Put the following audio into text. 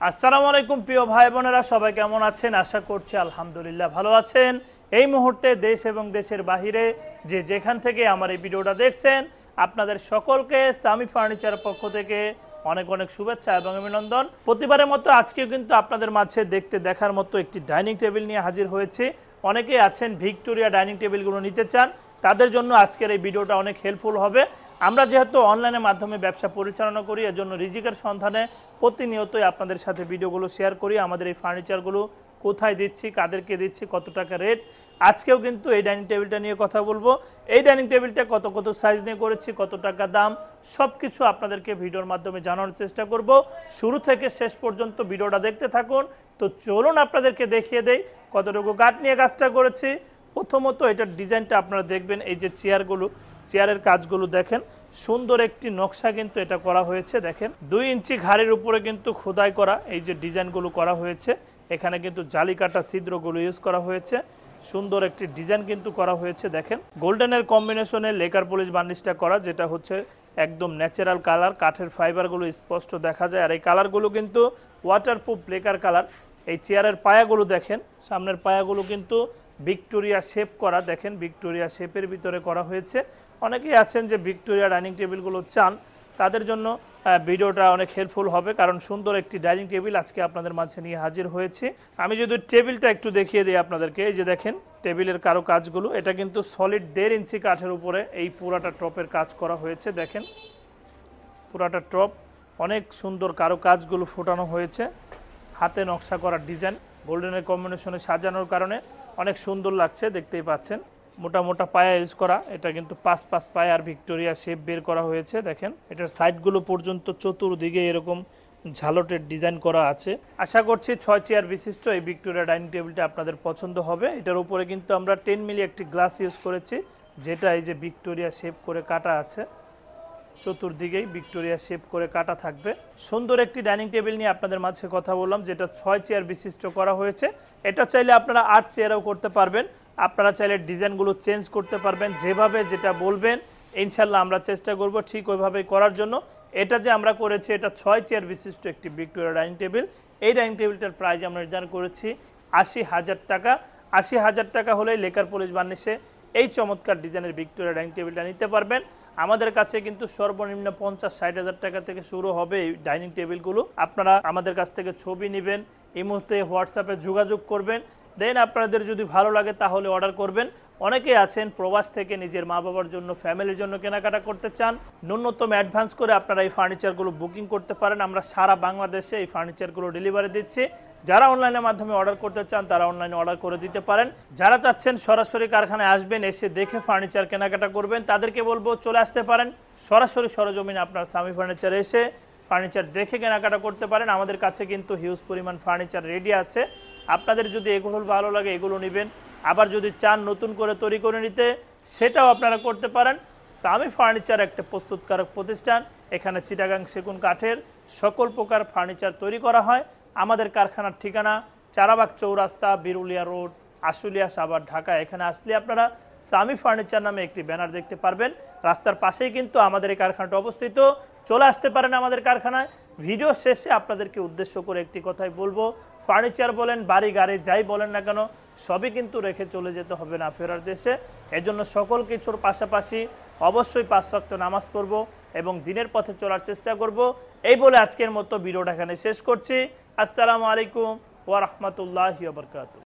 আসসালামু আলাইকুম প্রিয় ভাই বোনেরা, সবাই কেমন আছেন? আশা করছি আলহামদুলিল্লাহ ভালো আছেন। এই মুহূর্তে দেশ এবং দেশের বাহিরে যে যেখান থেকে আমার এই ভিডিওটা দেখছেন, আপনাদের সকলকে সামি ফার্নিচারের পক্ষ থেকে অনেক অনেক শুভেচ্ছা এবং অভিনন্দন। প্রতিবারের মতো আজকেও কিন্তু আপনাদের মাঝে দেখার মতো একটি ডাইনিং টেবিল নিয়ে হাজির হয়েছি। অনেকেই আছেন ভিক্টোরিয়া ডাইনিং টেবিলগুলো নিতে চান, তাদের জন্য আজকের এই ভিডিওটা অনেক হেল্পফুল হবে। আমরা যেহেতু অনলাইনের মাধ্যমে ব্যবসা পরিচালনা করি, এজন্য রিজিকের সন্ধানে প্রতিনিয়তই আপনাদের সাথে ভিডিওগুলো শেয়ার করি। আমাদের এই ফার্নিচারগুলো কোথায় দিচ্ছি, কাদেরকে দিচ্ছি, কত টাকা রেট। আজকেও কিন্তু এই ডাইনিং টেবিলটা নিয়ে কথা বলবো। এই ডাইনিং টেবিলটা কত কত সাইজ নিয়ে করেছি, কত টাকা দাম, সব কিছু আপনাদেরকে ভিডিওর মাধ্যমে জানানোর চেষ্টা করব। শুরু থেকে শেষ পর্যন্ত ভিডিওটা দেখতে থাকুন। তো চলুন আপনাদেরকে দেখিয়ে দেই কতটুকু কাঠ নিয়ে কাজটা করেছি। প্রথমত এটার ডিজাইনটা আপনারা দেখবেন, এই যে চেয়ারের কাজগুলো দেখেন, সুন্দর একটি নকশা কিন্তু এটা করা হয়েছে। দেখেন 2 ইঞ্চি ঘাড়ের উপরে কিন্তু খোদাই করা এই যে ডিজাইনগুলো করা হয়েছে। এখানে কিন্তু জালি কাটা ছিদ্রগুলো ইউজ করা হয়েছে। সুন্দর একটি ডিজাইন কিন্তু করা হয়েছে। দেখেন গোল্ডেনের কম্বিনেশনে লেকার পলিশ বার্নিশটা করা, যেটা হচ্ছে একদম ন্যাচারাল কালার। কাঠের ফাইবারগুলো স্পষ্ট দেখা যায়, আর এই কালারগুলো কিন্তু ওয়াটারপ্রুফ লেকার কালার। এই চেয়ারের পায়াগুলো দেখেন, সামনের পায়াগুলো কিন্তু ভিক্টোরিয়া শেপ করা। দেখেন ভিক্টোরিয়া শেপের ভিতরে করা হয়েছে। অনেকেই আছেন যে ভিক্টোরিয়া ডাইনিং টেবিলগুলো চান, তাদের জন্য ভিডিওটা অনেক হেল্পফুল হবে, কারণ সুন্দর একটি ডাইনিং টেবিল আজকে আপনাদের মাঝে নিয়ে হাজির হয়েছি। আমি যদি টেবিলটা একটু দেখিয়ে দিই আপনাদেরকে, এই যে দেখেন টেবিলের কারো কাজগুলো, এটা কিন্তু সলিড 1.5 ইঞ্চি কাঠের উপরে এই পুরাটা টপের কাজ করা হয়েছে। দেখেন পুরাটা টপ অনেক সুন্দর কারো কাজগুলো ফোটানো হয়েছে, হাতে নকশা করা ডিজাইন, গোল্ডেনের কম্বিনেশনে সাজানোর কারণে অনেক সুন্দর লাগছে, দেখতেই পাচ্ছেন। মোটা মোটা পায়া ইউজ করা, এটা কিন্তু 5 পায়া আর ভিক্টোরিয়া শেপ বের করা হয়েছে। দেখেন এটার সাইডগুলো পর্যন্ত চতুর্দিকে এরকম ঝালটের ডিজাইন করা আছে। আশা করছি 6 চেয়ার বিশিষ্ট এই ভিক্টোরিয়া ডাইনিং টেবিলটা আপনাদের পছন্দ হবে। এটার উপরে কিন্তু আমরা 10 মিলি একটি গ্লাস ইউজ করেছি, যেটা এই যে ভিক্টোরিয়া শেপ করে কাটা আছে, চতুর্দিকেই ভিক্টোরিয়া শেপ করে কাটা থাকবে। সুন্দর একটি ডাইনিং টেবিল নিয়ে আপনাদের মাঝে কথা বললাম, যেটা 6 চেয়ার বিশিষ্ট করা হয়েছে। এটা চাইলে আপনারা 8 চেয়ারও করতে পারবেন। আপনারা চাইলে ডিজাইনগুলো চেঞ্জ করতে পারবেন, যেভাবে যেটা বলবেন ইনশাল্লাহ আমরা চেষ্টা করব ঠিক ওইভাবেই করার জন্য। এটা যে আমরা করেছি, এটা 6 চেয়ার বিশিষ্ট একটি ভিক্টোরিয়া ডাইনিং টেবিল। এই ডাইনিং টেবিলটার প্রাইস আমরা নির্ধারণ করেছি 80,000 টাকা। 80,000 টাকা হলেই লেকার পলিশ বার্নিশে এই চমৎকার ডিজাইনের ভিক্টোরিয়া ডাইনিং টেবিলটা নিতে পারবেন। আমাদের কাছে কিন্তু সর্বনিম্ন 50-60 হাজার টাকা থেকে শুরু হবে এই ডাইনিং টেবিলগুলো। আপনারা আমাদের কাছ থেকে ছবি নেবেন, এই মুহূর্তে হোয়াটসঅ্যাপে যোগাযোগ করবেন, দেন আপনাদের যদি ভালো লাগে তাহলে অর্ডার করবেন। অনেকেই আছেন প্রবাস থেকে নিজের মা বাবার জন্য, ফ্যামিলির জন্য কেনাকাটা করতে চান, ন্যূনতম অ্যাডভান্স করে আপনারা এই ফার্নিচারগুলো বুকিং করতে পারেন। আমরা সারা বাংলাদেশে এই ফার্নিচারগুলো ডেলিভারি দিচ্ছি। যারা অনলাইনের মাধ্যমে অর্ডার করতে চান তারা অনলাইনে অর্ডার করে দিতে পারেন। যারা চাচ্ছেন সরাসরি কারখানায় আসবেন, এসে দেখে ফার্নিচার কেনাকাটা করবেন, তাদেরকে বলবো চলে আসতে পারেন সরাসরি সরজমিনে আপনার সামি ফার্নিচার এসে ফার্নিচার দেখে কেনাকাটা করতে পারেন। আমাদের কাছে কিন্তু হিউজ পরিমাণ ফার্নিচার রেডি আছে। আপনাদের যদি এগুলো ভালো লাগে এগুলো নেবেন, আবার যদি চান নতুন করে তৈরি করে নিতে সেটাও আপনারা করতে পারেন। সামি ফার্নিচার একটা প্রস্তুতকারক প্রতিষ্ঠান। এখানে চিটাগাং সেগুন কাঠের সকল প্রকার ফার্নিচার তৈরি করা হয়। আমাদের কারখানার ঠিকানা চারাবাগ চৌরাস্তা, বিরুলিয়া রোড, আশুলিয়া, সাভার, ঢাকা। এখানে আসলে আপনারা সামি ফার্নিচার নামে একটি ব্যানার দেখতে পারবেন। রাস্তার পাশেই কিন্তু আমাদের এই কারখানাটা অবস্থিত। চলে আসতে পারেন আমাদের কারখানায়। ভিডিও শেষে আপনাদেরকে উদ্দেশ্য করে একটি কথাই বলবো, ফার্নিচার বলেন, বাড়ি গাড়ি যাই বলেন না কেন, সবই কিন্তু রেখে চলে যেতে হবে না ফেরার দেশে। এজন্য সকল কিছুর পাশাপাশি অবশ্যই 5 ওয়াক্ত নামাজ পড়ব এবং দিনের পথে চলার চেষ্টা করব। এই বলে আজকের মতো ভিডিওটা এখানে শেষ করছি। আসসালামু আলাইকুম ওয়া রাহমাতুল্লাহি ওয়া বারাকাতুহু।